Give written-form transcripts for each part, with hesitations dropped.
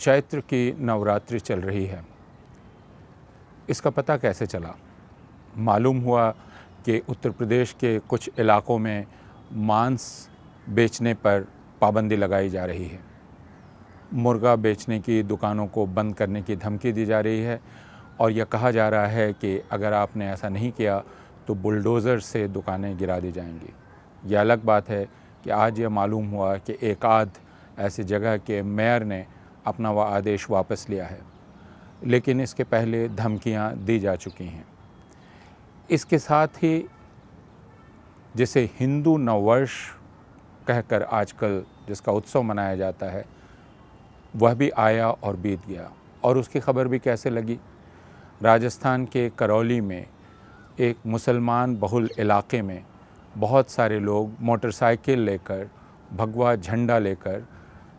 चैत्र की नवरात्रि चल रही है। इसका पता कैसे चला? मालूम हुआ कि उत्तर प्रदेश के कुछ इलाकों में मांस बेचने पर पाबंदी लगाई जा रही है। मुर्गा बेचने की दुकानों को बंद करने की धमकी दी जा रही है और यह कहा जा रहा है कि अगर आपने ऐसा नहीं किया तो बुलडोज़र से दुकानें गिरा दी जाएंगी। यह अलग बात है कि आज यह मालूम हुआ कि एक आध ऐसी जगह के मेयर ने अपना वह आदेश वापस लिया है, लेकिन इसके पहले धमकियां दी जा चुकी हैं। इसके साथ ही जिसे हिंदू नववर्ष कहकर आजकल जिसका उत्सव मनाया जाता है, वह भी आया और बीत गया। और उसकी खबर भी कैसे लगी? राजस्थान के करौली में एक मुसलमान बहुल इलाके में बहुत सारे लोग मोटरसाइकिल लेकर, भगवा झंडा लेकर,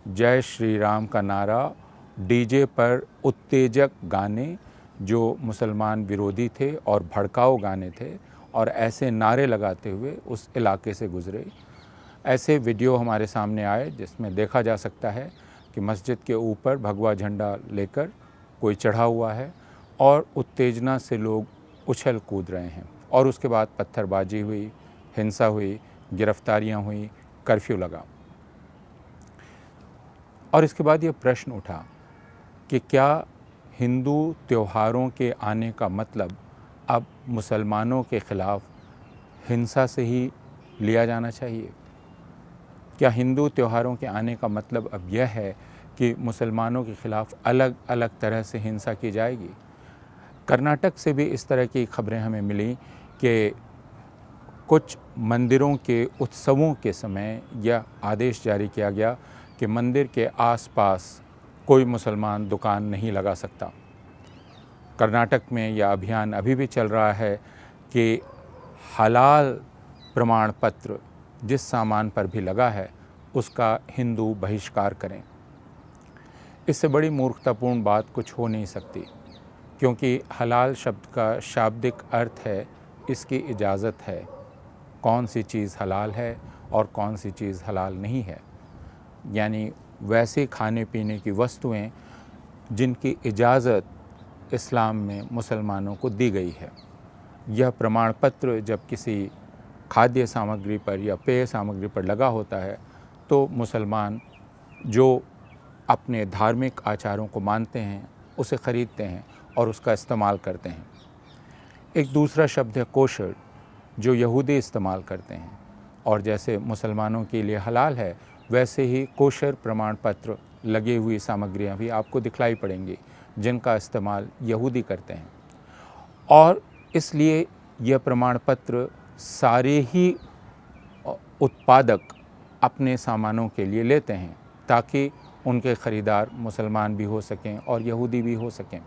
जय श्री राम का नारा, डीजे पर उत्तेजक गाने जो मुसलमान विरोधी थे और भड़काऊ गाने थे, और ऐसे नारे लगाते हुए उस इलाके से गुजरे। ऐसे वीडियो हमारे सामने आए जिसमें देखा जा सकता है कि मस्जिद के ऊपर भगवा झंडा लेकर कोई चढ़ा हुआ है और उत्तेजना से लोग उछल कूद रहे हैं। और उसके बाद पत्थरबाजी हुई, हिंसा हुई, गिरफ्तारियां हुई, कर्फ्यू लगा। और इसके बाद ये प्रश्न उठा कि क्या हिंदू त्योहारों के आने का मतलब अब मुसलमानों के ख़िलाफ़ हिंसा से ही लिया जाना चाहिए? क्या हिंदू त्योहारों के आने का मतलब अब यह है कि मुसलमानों के ख़िलाफ़ अलग अलग तरह से हिंसा की जाएगी? कर्नाटक से भी इस तरह की खबरें हमें मिली कि कुछ मंदिरों के उत्सवों के समय यह आदेश जारी किया गया कि मंदिर के आसपास कोई मुसलमान दुकान नहीं लगा सकता। कर्नाटक में यह अभियान अभी भी चल रहा है कि हलाल प्रमाण पत्र जिस सामान पर भी लगा है उसका हिंदू बहिष्कार करें। इससे बड़ी मूर्खतापूर्ण बात कुछ हो नहीं सकती, क्योंकि हलाल शब्द का शाब्दिक अर्थ है इसकी इजाज़त है। कौन सी चीज़ हलाल है और कौन सी चीज़ हलाल नहीं है, यानी वैसे खाने पीने की वस्तुएं जिनकी इजाज़त इस्लाम में मुसलमानों को दी गई है। यह प्रमाण पत्र जब किसी खाद्य सामग्री पर या पेय सामग्री पर लगा होता है तो मुसलमान जो अपने धार्मिक आचारों को मानते हैं उसे ख़रीदते हैं और उसका इस्तेमाल करते हैं। एक दूसरा शब्द है कोशर, जो यहूदी इस्तेमाल करते हैं, और जैसे मुसलमानों के लिए हलाल है वैसे ही कोशर प्रमाण पत्र लगी हुई सामग्रियां भी आपको दिखलाई पड़ेंगी जिनका इस्तेमाल यहूदी करते हैं। और इसलिए यह प्रमाण पत्र सारे ही उत्पादक अपने सामानों के लिए लेते हैं ताकि उनके ख़रीदार मुसलमान भी हो सकें और यहूदी भी हो सकें।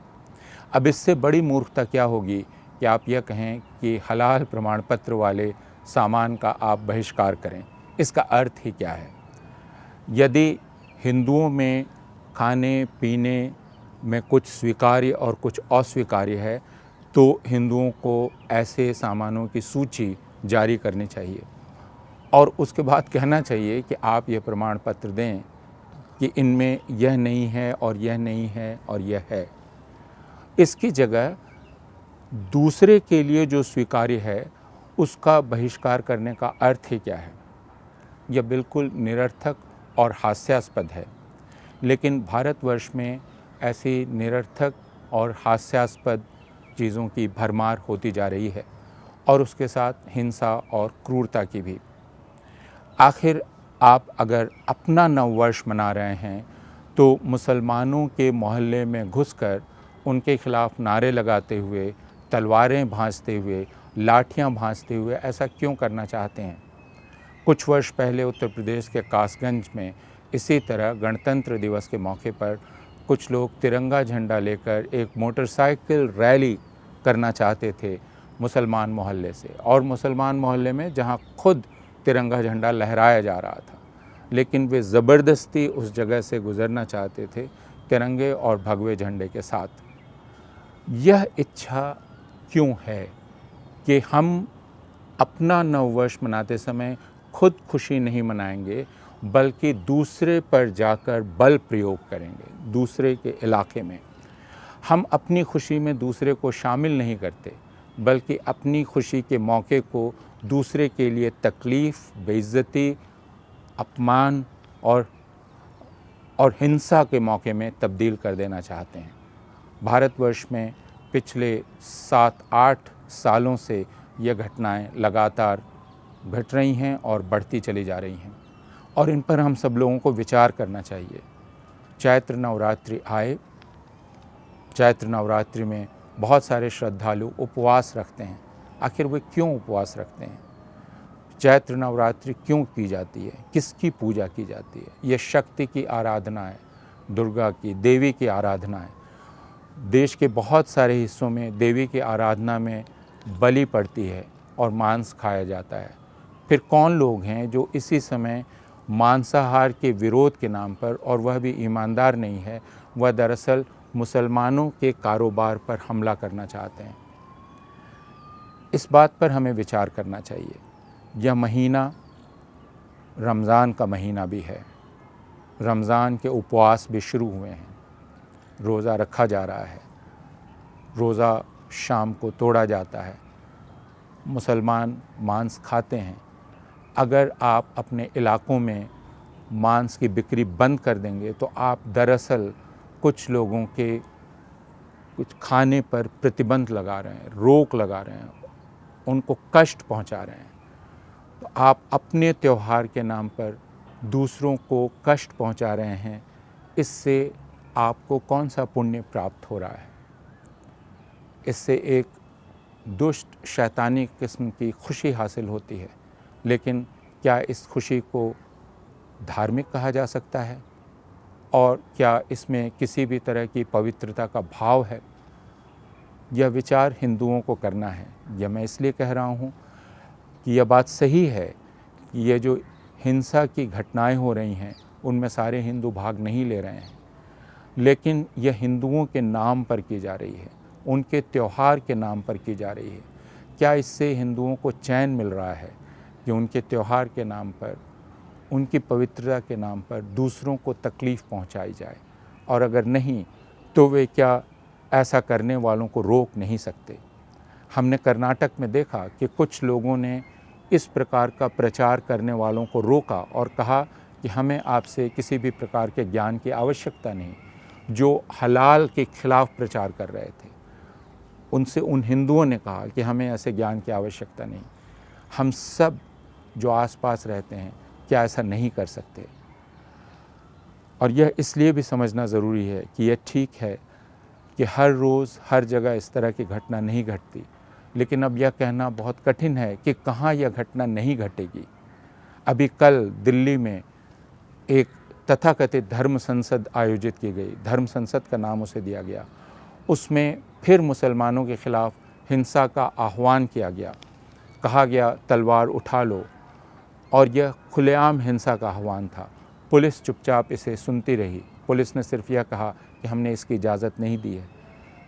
अब इससे बड़ी मूर्खता क्या होगी कि आप यह कहें कि हलाल प्रमाण पत्र वाले सामान का आप बहिष्कार करें। इसका अर्थ ही क्या है? यदि हिंदुओं में खाने पीने में कुछ स्वीकार्य और कुछ अस्वीकार्य है तो हिंदुओं को ऐसे सामानों की सूची जारी करनी चाहिए और उसके बाद कहना चाहिए कि आप ये प्रमाण पत्र दें कि इनमें यह नहीं है और यह नहीं है और यह है। इसकी जगह दूसरे के लिए जो स्वीकार्य है उसका बहिष्कार करने का अर्थ ही क्या है? यह बिल्कुल निरर्थक और हास्यास्पद है। लेकिन भारतवर्ष में ऐसी निरर्थक और हास्यास्पद चीज़ों की भरमार होती जा रही है और उसके साथ हिंसा और क्रूरता की भी। आखिर आप अगर अपना नववर्ष मना रहे हैं तो मुसलमानों के मोहल्ले में घुसकर उनके खिलाफ़ नारे लगाते हुए, तलवारें भांजते हुए, लाठियां भांजते हुए ऐसा क्यों करना चाहते हैं? कुछ वर्ष पहले उत्तर प्रदेश के कासगंज में इसी तरह गणतंत्र दिवस के मौके पर कुछ लोग तिरंगा झंडा लेकर एक मोटरसाइकिल रैली करना चाहते थे मुसलमान मोहल्ले से, और मुसलमान मोहल्ले में जहां खुद तिरंगा झंडा लहराया जा रहा था, लेकिन वे ज़बरदस्ती उस जगह से गुज़रना चाहते थे तिरंगे और भगवे झंडे के साथ। यह इच्छा क्यों है कि हम अपना नववर्ष मनाते समय खुद खुशी नहीं मनाएंगे, बल्कि दूसरे पर जाकर बल प्रयोग करेंगे, दूसरे के इलाके में। हम अपनी खुशी में दूसरे को शामिल नहीं करते, बल्कि अपनी खुशी के मौके को दूसरे के लिए तकलीफ़, बेइज्जती, अपमान और हिंसा के मौके में तब्दील कर देना चाहते हैं। भारतवर्ष में पिछले 7-8 सालों से ये घटनाएं लगातार घट रही हैं और बढ़ती चली जा रही हैं, और इन पर हम सब लोगों को विचार करना चाहिए। चैत्र नवरात्रि आए, चैत्र नवरात्रि में बहुत सारे श्रद्धालु उपवास रखते हैं। आखिर वे क्यों उपवास रखते हैं? चैत्र नवरात्रि क्यों की जाती है? किसकी पूजा की जाती है? ये शक्ति की आराधना है, दुर्गा की, देवी की आराधना है। देश के बहुत सारे हिस्सों में देवी की आराधना में बलि पड़ती है और मांस खाया जाता है। फिर कौन लोग हैं जो इसी समय मांसाहार के विरोध के नाम पर, और वह भी ईमानदार नहीं है, वह दरअसल मुसलमानों के कारोबार पर हमला करना चाहते हैं। इस बात पर हमें विचार करना चाहिए। यह महीना रमज़ान का महीना भी है। रमज़ान के उपवास भी शुरू हुए हैं, रोज़ा रखा जा रहा है, रोज़ा शाम को तोड़ा जाता है, मुसलमान मांस खाते हैं। अगर आप अपने इलाकों में मांस की बिक्री बंद कर देंगे तो आप दरअसल कुछ लोगों के कुछ खाने पर प्रतिबंध लगा रहे हैं, रोक लगा रहे हैं, उनको कष्ट पहुंचा रहे हैं। तो आप अपने त्यौहार के नाम पर दूसरों को कष्ट पहुंचा रहे हैं। इससे आपको कौन सा पुण्य प्राप्त हो रहा है? इससे एक दुष्ट शैतानी किस्म की खुशी हासिल होती है। लेकिन क्या इस खुशी को धार्मिक कहा जा सकता है? और क्या इसमें किसी भी तरह की पवित्रता का भाव है? यह विचार हिंदुओं को करना है। यह मैं इसलिए कह रहा हूँ कि यह बात सही है कि ये जो हिंसा की घटनाएं हो रही हैं उनमें सारे हिंदू भाग नहीं ले रहे हैं, लेकिन यह हिंदुओं के नाम पर की जा रही है, उनके त्यौहार के नाम पर की जा रही है। क्या इससे हिंदुओं को चैन मिल रहा है कि उनके त्यौहार के नाम पर, उनकी पवित्रता के नाम पर दूसरों को तकलीफ़ पहुंचाई जाए? और अगर नहीं तो वे क्या ऐसा करने वालों को रोक नहीं सकते? हमने कर्नाटक में देखा कि कुछ लोगों ने इस प्रकार का प्रचार करने वालों को रोका और कहा कि हमें आपसे किसी भी प्रकार के ज्ञान की आवश्यकता नहीं, जो हलाल के खिलाफ प्रचार कर रहे थे। उनसे उन हिंदुओं ने कहा कि हमें ऐसे ज्ञान की आवश्यकता नहीं। हम सब जो आसपास रहते हैं क्या ऐसा नहीं कर सकते? और यह इसलिए भी समझना ज़रूरी है कि यह ठीक है कि हर रोज़ हर जगह इस तरह की घटना नहीं घटती, लेकिन अब यह कहना बहुत कठिन है कि कहाँ यह घटना नहीं घटेगी। अभी कल दिल्ली में एक तथाकथित धर्म संसद आयोजित की गई, धर्म संसद का नाम उसे दिया गया। उसमें फिर मुसलमानों के ख़िलाफ़ हिंसा का आह्वान किया गया, कहा गया तलवार उठा लो, और यह खुलेआम हिंसा का आह्वान था। पुलिस चुपचाप इसे सुनती रही। पुलिस ने सिर्फ यह कहा कि हमने इसकी इजाज़त नहीं दी है।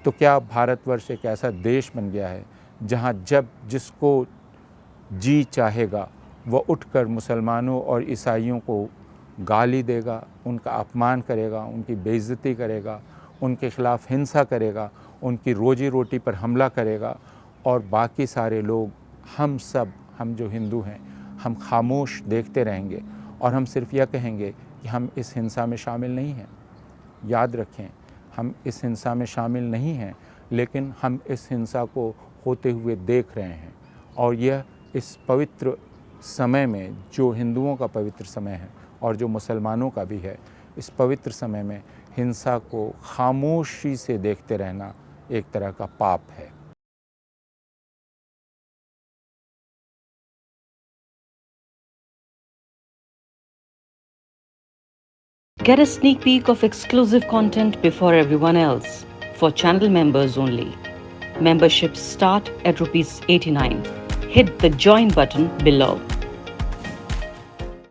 तो क्या भारतवर्ष एक ऐसा देश बन गया है जहाँ जब जिसको जी चाहेगा वह उठकर मुसलमानों और ईसाइयों को गाली देगा, उनका अपमान करेगा, उनकी बेइज्जती करेगा, उनके ख़िलाफ़ हिंसा करेगा, उनकी रोजी रोटी पर हमला करेगा, और बाकी सारे लोग, हम जो हिंदू हैं, हम खामोश देखते रहेंगे और हम सिर्फ यह कहेंगे कि हम इस हिंसा में शामिल नहीं हैं? याद रखें, हम इस हिंसा में शामिल नहीं हैं, लेकिन हम इस हिंसा को होते हुए देख रहे हैं। और यह इस पवित्र समय में, जो हिंदुओं का पवित्र समय है और जो मुसलमानों का भी है, इस पवित्र समय में हिंसा को खामोशी से देखते रहना एक तरह का पाप है। Get a sneak peek of exclusive content before everyone else. For channel members only. Memberships start at ₹89. Hit the join button below.